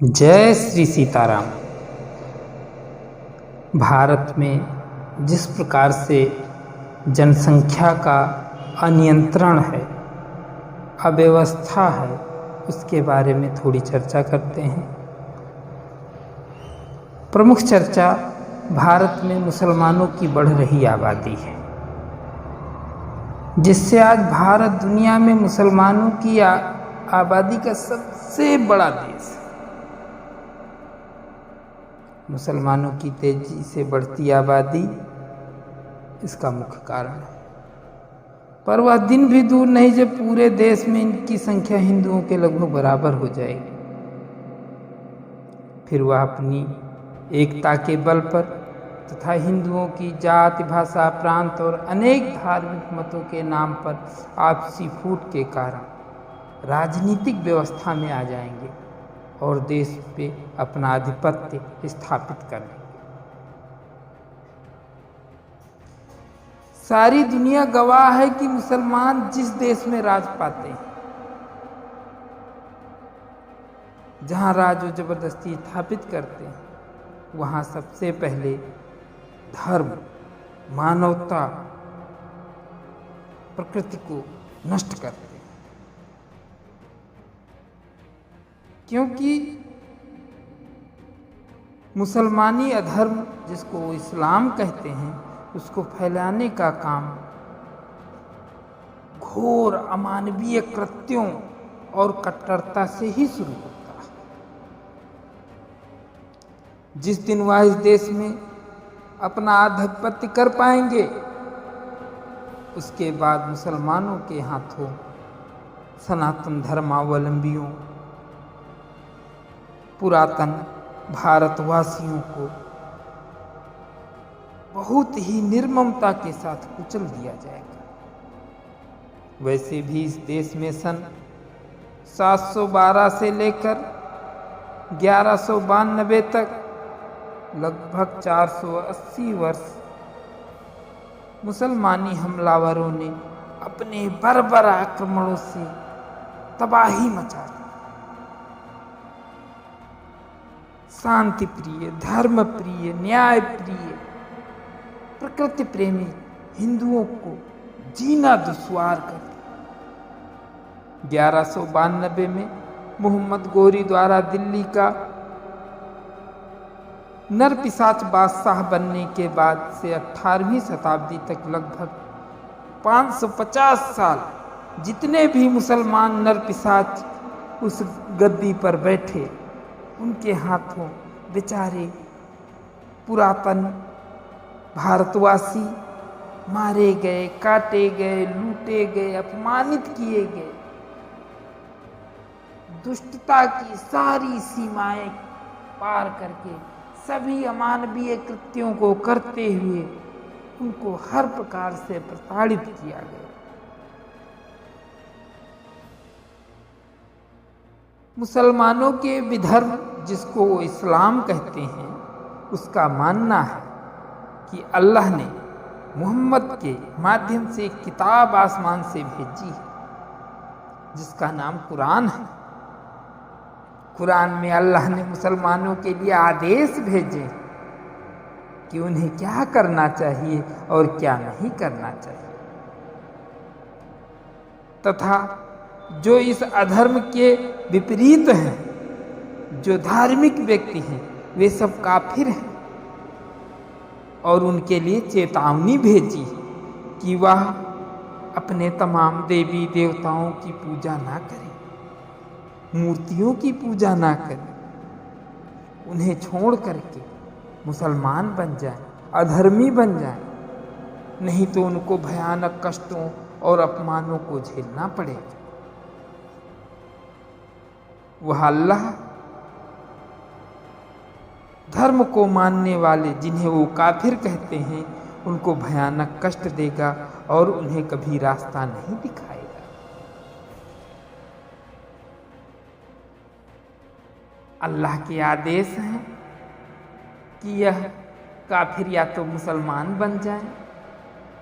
जय श्री सीताराम। भारत में जिस प्रकार से जनसंख्या का अनियंत्रण है, अव्यवस्था है, उसके बारे में थोड़ी चर्चा करते हैं। प्रमुख चर्चा भारत में मुसलमानों की बढ़ रही आबादी है, जिससे आज भारत दुनिया में मुसलमानों की आबादी का सबसे बड़ा देश है। मुसलमानों की तेजी से बढ़ती आबादी इसका मुख्य कारण है, पर वह दिन भी दूर नहीं जब पूरे देश में इनकी संख्या हिंदुओं के लगभग बराबर हो जाएगी। फिर वह अपनी एकता के बल पर तथा हिंदुओं की जाति, भाषा, प्रांत और अनेक धार्मिक मतों के नाम पर आपसी फूट के कारण राजनीतिक व्यवस्था में आ जाएंगे और देश पे अपना आधिपत्य स्थापित कर लेंगे। सारी दुनिया गवाह है कि मुसलमान जिस देश में राज पाते हैं, जहां राज और जबरदस्ती स्थापित करते हैं, वहां सबसे पहले धर्म, मानवता, प्रकृति को नष्ट करते हैं। क्योंकि मुसलमानी अधर्म, जिसको वो इस्लाम कहते हैं, उसको फैलाने का काम घोर अमानवीय कृत्यों और कट्टरता से ही शुरू होता है। जिस दिन वह इस देश में अपना आधिपत्य कर पाएंगे, उसके बाद मुसलमानों के हाथों सनातन धर्मावलंबियों, पुरातन भारतवासियों को बहुत ही निर्ममता के साथ कुचल दिया जाएगा। वैसे भी इस देश में सन 712 से लेकर 1192 तक लगभग 480 वर्ष मुसलमानी हमलावरों ने अपने बर्बर आक्रमणों से तबाही मचा दी। शांति प्रिय, धर्म प्रिय, न्याय प्रिय, प्रकृति प्रेमी हिंदुओं को जीना दुश्वार कर दिया। 1192 में मोहम्मद गोरी द्वारा दिल्ली का नरपिशाच बादशाह बनने के बाद से 18वीं शताब्दी तक लगभग 550 साल जितने भी मुसलमान नरपिशाच उस गद्दी पर बैठे, उनके हाथों बेचारे पुरातन भारतवासी मारे गए, काटे गए, लूटे गए, अपमानित किए गए। दुष्टता की सारी सीमाएं पार करके सभी अमानवीय कृत्यों को करते हुए उनको हर प्रकार से प्रताड़ित किया गया। मुसलमानों के विधर्म, जिसको वो इस्लाम कहते हैं, उसका मानना है कि अल्लाह ने मोहम्मद के माध्यम से एक किताब आसमान से भेजी है, जिसका नाम कुरान है। कुरान में अल्लाह ने मुसलमानों के लिए आदेश भेजे कि उन्हें क्या करना चाहिए और क्या नहीं करना चाहिए, तथा जो इस अधर्म के विपरीत हैं, जो धार्मिक व्यक्ति हैं, वे सब काफिर हैं, और उनके लिए चेतावनी भेजी कि वह अपने तमाम देवी देवताओं की पूजा ना करें, मूर्तियों की पूजा ना करें, उन्हें छोड़ करके मुसलमान बन जाएं, अधर्मी बन जाएं, नहीं तो उनको भयानक कष्टों और अपमानों को झेलना पड़ेगा। वह अल्लाह धर्म को मानने वाले, जिन्हें वो काफिर कहते हैं, उनको भयानक कष्ट देगा और उन्हें कभी रास्ता नहीं दिखाएगा। अल्लाह के आदेश हैं कि यह काफिर या तो मुसलमान बन जाएं,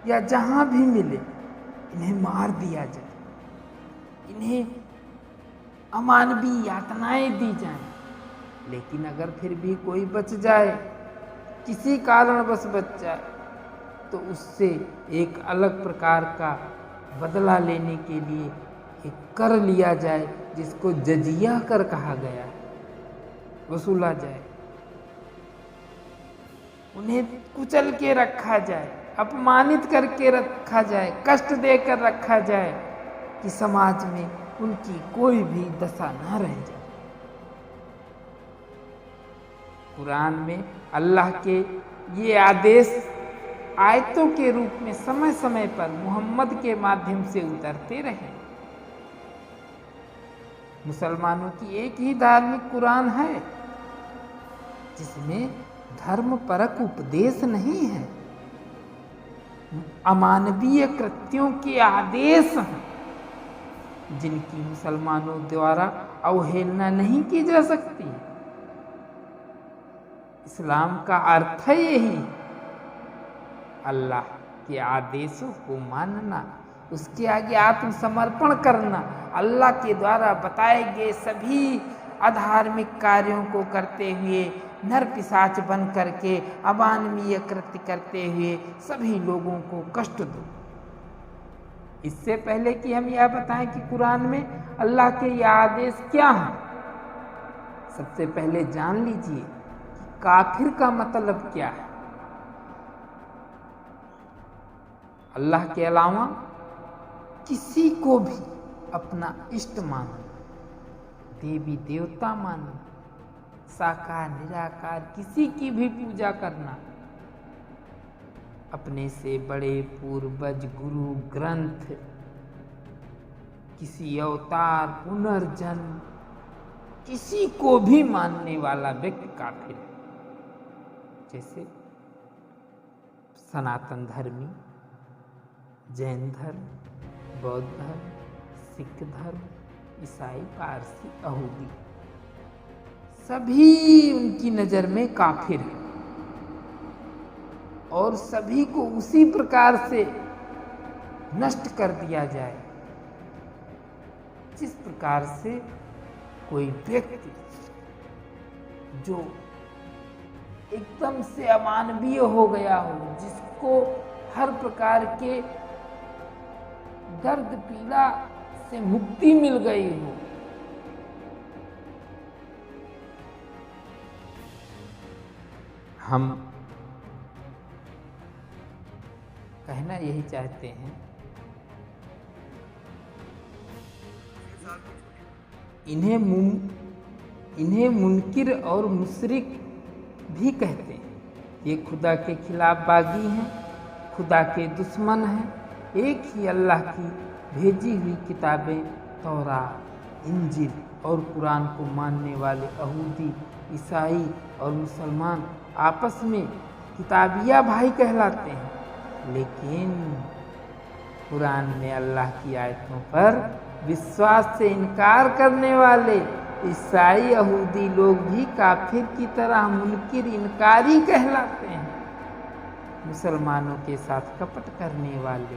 या जहां भी मिले इन्हें मार दिया जाए, इन्हें अमानवीय यातनाएं दी जाएं, लेकिन अगर फिर भी कोई बच जाए, किसी कारणवश बच जाए, तो उससे एक अलग प्रकार का बदला लेने के लिए एक कर लिया जाए, जिसको जजिया कर कहा गया है, वसूला जाए। उन्हें कुचल के रखा जाए, अपमानित करके रखा जाए, कष्ट देकर रखा जाए, कि समाज में उनकी कोई भी दशा न रह जाए। कुरान में अल्लाह के ये आदेश आयतों के रूप में समय समय पर मोहम्मद के माध्यम से उतरते रहे। मुसलमानों की एक ही धार्मिक कुरान है, जिसमें धर्म परक उपदेश नहीं है, अमानवीय कृत्यों के आदेश हैं, जिनकी मुसलमानों द्वारा अवहेलना नहीं की जा सकती। इस्लाम का अर्थ है यही, अल्लाह के आदेशों को मानना, उसके आगे आत्मसमर्पण करना, अल्लाह के द्वारा बताए गए सभी अधार्मिक कार्यों को करते हुए, नर पिशाच बन करके अमानवीय कृत्य करते हुए सभी लोगों को कष्ट दो। इससे पहले कि हम यह बताएं कि कुरान में अल्लाह के ये आदेश क्या हैं, सबसे पहले जान लीजिए कि काफिर का मतलब क्या है। अल्लाह के अलावा किसी को भी अपना इष्ट मानना, देवी देवता मानना, साकार निराकार किसी की भी पूजा करना, अपने से बड़े पूर्वज, गुरु, ग्रंथ, किसी अवतार, पुनर्जन्म, किसी को भी मानने वाला व्यक्ति काफिर है। जैसे सनातन धर्मी, जैन धर्म, बौद्ध धर्म, सिख धर्म, ईसाई, पारसी, यहूदी, सभी उनकी नजर में काफिर है, और सभी को उसी प्रकार से नष्ट कर दिया जाए जिस प्रकार से कोई व्यक्ति जो एकदम से अमानवीय हो गया हो, जिसको हर प्रकार के दर्द पीड़ा से मुक्ति मिल गई हो, हम कहना यही चाहते हैं, इन्हें मुनकिर और मुशरिक भी कहते हैं। ये खुदा के खिलाफ बागी हैं, खुदा के दुश्मन हैं। एक ही अल्लाह की भेजी हुई किताबें तौरात, इंजील और कुरान को मानने वाले यहूदी, ईसाई और मुसलमान आपस में किताबिया भाई कहलाते हैं, लेकिन कुरान में अल्लाह की आयतों पर विश्वास से इनकार करने वाले ईसाई, यहूदी लोग भी काफिर की तरह मुनकिर, इनकारी कहलाते हैं। मुसलमानों के साथ कपट करने वाले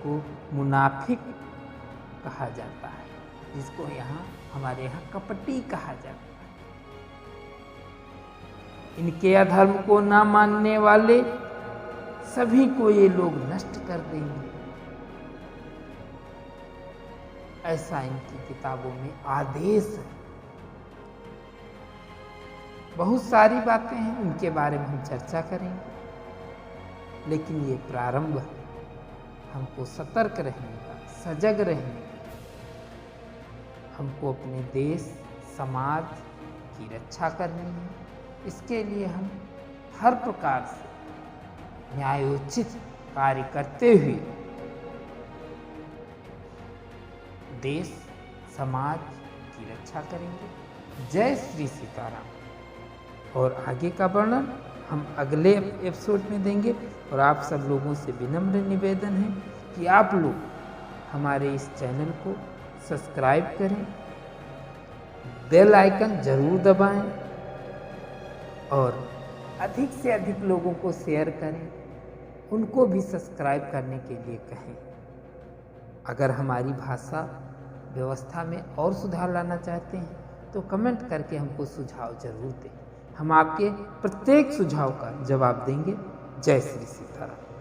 को मुनाफिक कहा जाता है, जिसको हमारे यहाँ कपटी कहा जाता है। इनके अधर्म को ना मानने वाले सभी को ये लोग नष्ट कर देंगे, ऐसा इनकी किताबों में आदेश है। बहुत सारी बातें हैं, उनके बारे में हम चर्चा करेंगे, लेकिन ये प्रारंभ है। हमको सतर्क रहने का, सजग रहने का, हमको अपने देश समाज की रक्षा करनी है। इसके लिए हम हर प्रकार से न्यायोचित कार्य करते हुए देश समाज की रक्षा करेंगे। जय श्री सीताराम। और आगे का वर्णन हम अगले एपिसोड में देंगे। और आप सब लोगों से विनम्र निवेदन है कि आप लोग हमारे इस चैनल को सब्सक्राइब करें, बेल आइकन जरूर दबाएं और अधिक से अधिक लोगों को शेयर करें, उनको भी सब्सक्राइब करने के लिए कहें। अगर हमारी भाषा व्यवस्था में और सुधार लाना चाहते हैं तो कमेंट करके हमको सुझाव जरूर दें। हम आपके प्रत्येक सुझाव का जवाब देंगे। जय श्री सीताराम।